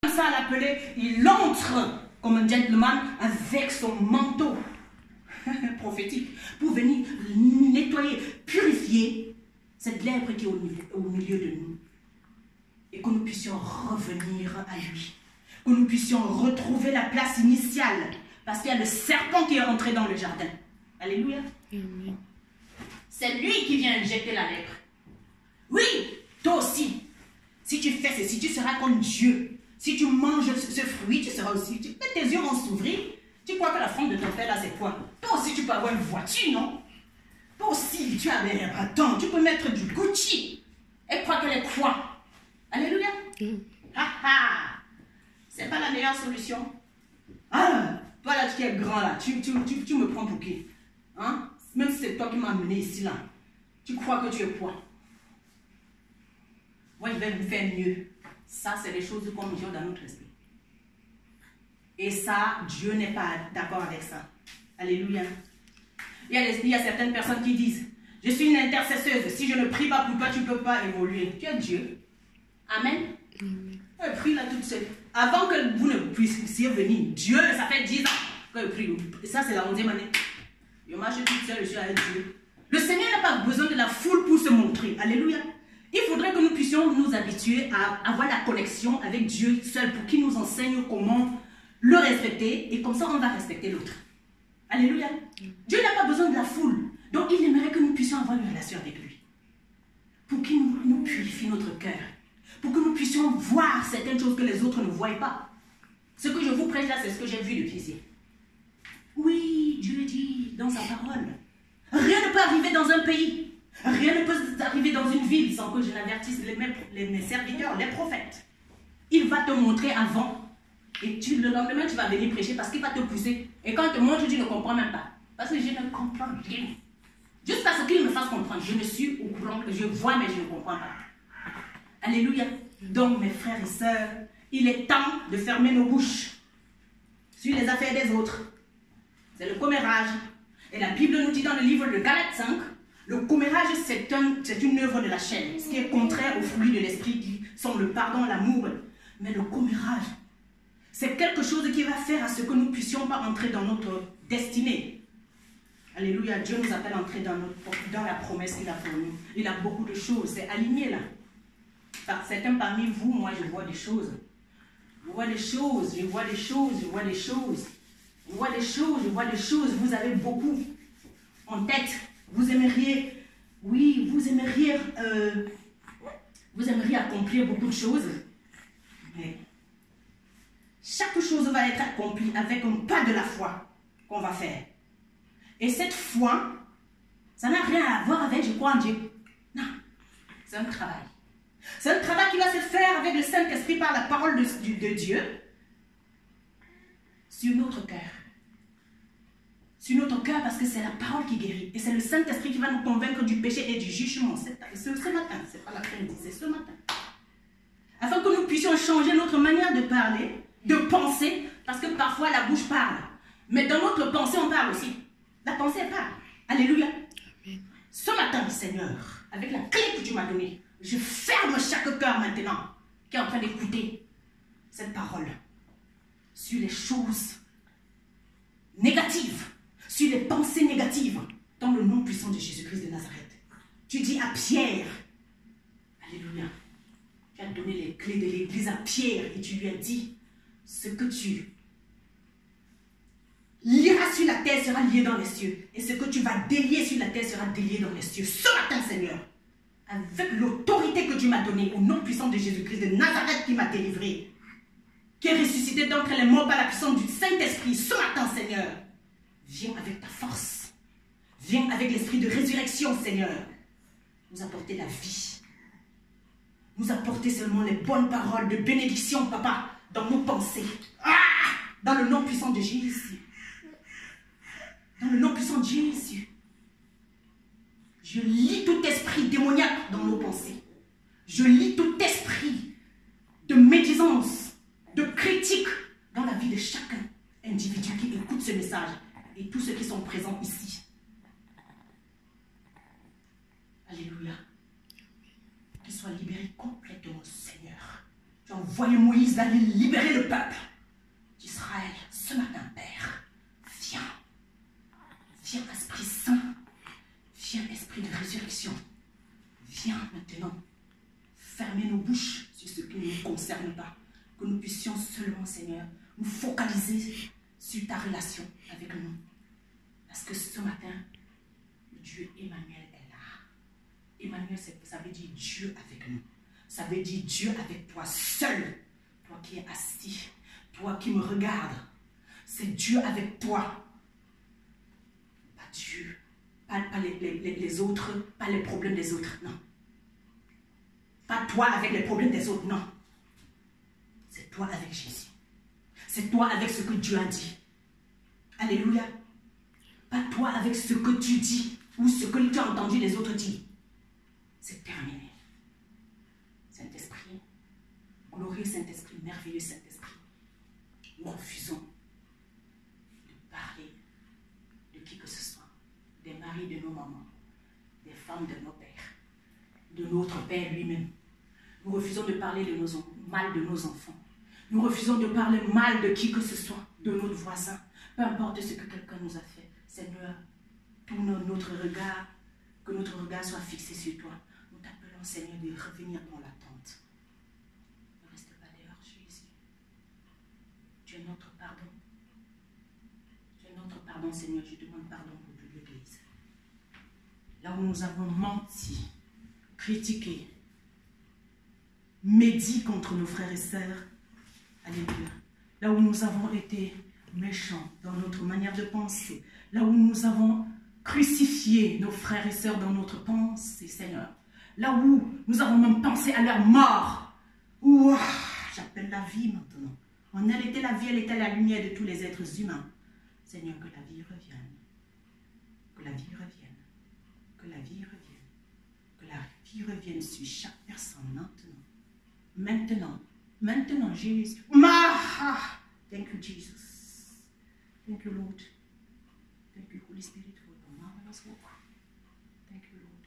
comme ça à l'appeler, il entre comme un gentleman avec son manteau prophétique pour venir nettoyer, purifier cette lèpre qui est au milieu de nous. Et que nous puissions revenir à lui. Que nous puissions retrouver la place initiale. Parce qu'il y a le serpent qui est rentré dans le jardin. Alléluia. Amen. C'est lui qui vient injecter la lèpre. Oui, toi aussi. Si tu fais ceci, tu seras comme Dieu. Si tu manges ce fruit, tu seras aussi. Tes yeux vont s'ouvrir. Tu crois que la femme de ton père là, c'est quoi? Toi aussi, tu peux avoir une voiture, non? Toi aussi, tu as des attends, tu peux mettre du Gucci. Elle croit qu'elle est quoi? Alléluia. C'est pas la meilleure solution. Ah, toi là qui es grand là, tu me prends pour qui? Hein? Même si c'est toi qui m'as amené ici là, tu crois que tu es quoi? Moi je vais me faire mieux. Ça c'est les choses qu'on mesure dans notre esprit. Et ça, Dieu n'est pas d'accord avec ça. Alléluia. Il y a certaines personnes qui disent, je suis une intercesseuse, si je ne prie pas pour toi, tu ne peux pas évoluer. Tu es Dieu. Amen. Elle prie là toute seule. Avant que vous ne puissiez venir, Dieu, ça fait 10 ans que je prie. Et ça, c'est la 11e année. Je marche toute seule, je suis avec Dieu. Le Seigneur n'a pas besoin de la foule pour se montrer. Alléluia. Il faudrait que nous puissions nous habituer à avoir la connexion avec Dieu seul pour qu'il nous enseigne comment le respecter et comme ça, on va respecter l'autre. Alléluia. Dieu n'a pas besoin de la foule. Donc, il aimerait que nous puissions avoir une relation avec lui. Pour qu'il nous purifie notre cœur. Pour que nous puissions voir certaines choses que les autres ne voient pas. Ce que je vous prêche là, c'est ce que j'ai vu depuis ici. Oui, Dieu dit dans sa parole. Rien ne peut arriver dans un pays. Rien ne peut arriver dans une ville sans que je n'avertisse mes serviteurs, les prophètes. Il va te montrer avant. Et le lendemain, tu vas venir prêcher parce qu'il va te pousser. Et quand il te montre, tu ne comprends même pas. Parce que je ne comprends rien. Jusqu'à ce qu'il me fasse comprendre. Je ne suis au courant, je vois mais je ne comprends pas. Alléluia. Donc mes frères et sœurs, il est temps de fermer nos bouches sur les affaires des autres. C'est le commérage. Et la Bible nous dit dans le livre de Galates 5, le commérage c'est une œuvre de la chair, ce qui est contraire aux fruits de l'esprit qui sont le pardon, l'amour. Mais le commérage, c'est quelque chose qui va faire à ce que nous ne puissions pas entrer dans notre destinée. Alléluia, Dieu nous appelle à entrer dans la promesse qu'il a pour nous. Il a beaucoup de choses, c'est aligné là. Certains parmi vous, moi je vois des choses. Je vois des choses, je vois des choses, je vois des choses. Je vois des choses, je vois des choses. Vous avez beaucoup en tête. Vous aimeriez, oui, vous aimeriez accomplir beaucoup de choses. Mais chaque chose va être accomplie avec un pas de la foi qu'on va faire. Et cette foi, ça n'a rien à voir avec je crois en Dieu. Non, c'est un travail. C'est un travail qui va se faire avec le Saint-Esprit par la parole de Dieu sur notre cœur. Sur notre cœur parce que c'est la parole qui guérit. Et c'est le Saint-Esprit qui va nous convaincre du péché et du jugement. C'est ce matin, c'est pas l'après-midi, c'est ce matin. Afin que nous puissions changer notre manière de parler, de penser, parce que parfois la bouche parle. Mais dans notre pensée, on parle aussi. La pensée parle. Alléluia. Amen. Ce matin, Seigneur, avec la clé que tu m'as donnée, je ferme chaque cœur maintenant qui est en train d'écouter cette parole sur les choses négatives, sur les pensées négatives, dans le nom puissant de Jésus-Christ de Nazareth. Tu dis à Pierre, alléluia, tu as donné les clés de l'église à Pierre et tu lui as dit, ce que tu lieras sur la terre sera lié dans les cieux et ce que tu vas délier sur la terre sera délié dans les cieux. Ce matin, Seigneur, avec l'autorité que tu m'as donnée, au nom puissant de Jésus-Christ de Nazareth qui m'a délivré, qui est ressuscité d'entre les morts par la puissance du Saint-Esprit, ce matin, Seigneur, viens avec ta force, viens avec l'esprit de résurrection, Seigneur, nous apporter la vie, nous apporter seulement les bonnes paroles de bénédiction, Papa, dans nos pensées, dans le nom puissant de Jésus, dans le nom puissant de Jésus. Je lis tout esprit démoniaque dans nos pensées. Je lis tout esprit de médisance, de critique dans la vie de chaque individu qui écoute ce message et tous ceux qui sont présents ici. Alléluia. Qu'ils soient libérés complètement, Seigneur. Tu as envoyé Moïse Moïse d'aller libérer le peuple d'Israël. Ce matin, Père, viens. Viens, Esprit Saint. Viens, Esprit de résurrection. Viens maintenant. Fermez nos bouches sur ce qui ne nous concerne pas. Que nous puissions seulement, Seigneur, nous focaliser sur ta relation avec nous. Parce que ce matin, le Dieu Emmanuel est là. Emmanuel, ça veut dire Dieu avec nous. Ça veut dire Dieu avec toi seul. Toi qui es assis. Toi qui me regardes. C'est Dieu avec toi. Pas Dieu. Pas les autres. Pas les problèmes des autres. Non. Pas toi avec les problèmes des autres. Non. C'est toi avec Jésus. C'est toi avec ce que Dieu a dit. Alléluia. Pas toi avec ce que tu dis ou ce que tu as entendu les autres dire. C'est terminé. Saint-Esprit, glorieux Saint-Esprit, merveilleux Saint-Esprit, nous refusons de parler de qui que ce soit, des maris de nos mamans, des femmes de nos pères, de notre Père lui-même. Nous refusons de parler de mal de nos enfants. Nous refusons de parler mal de qui que ce soit, de notre voisin, peu importe ce que quelqu'un nous a fait. Seigneur, tourne notre regard, que notre regard soit fixé sur toi. Nous t'appelons, Seigneur, de revenir dans l'attente. Ne reste pas dehors, Jésus. Tu es notre pardon. Tu es notre pardon, Seigneur. Je demande pardon pour toute l'Église. Là où nous avons menti, critiqué, médit contre nos frères et sœurs, alléluia. Là où nous avons été méchants dans notre manière de penser, là où nous avons crucifié nos frères et sœurs dans notre pensée, Seigneur, là où nous avons même pensé à leur mort, où j'appelle la vie maintenant. En elle était la vie, elle était la lumière de tous les êtres humains. Seigneur, que la vie revienne, que la vie revienne, que la vie revienne, que la vie revienne sur chaque personne maintenant. Maintenant, Jésus. Thank you, Jesus. Thank you, Lord. Thank you, Holy Spirit, for the marvelous work. Thank you, Lord.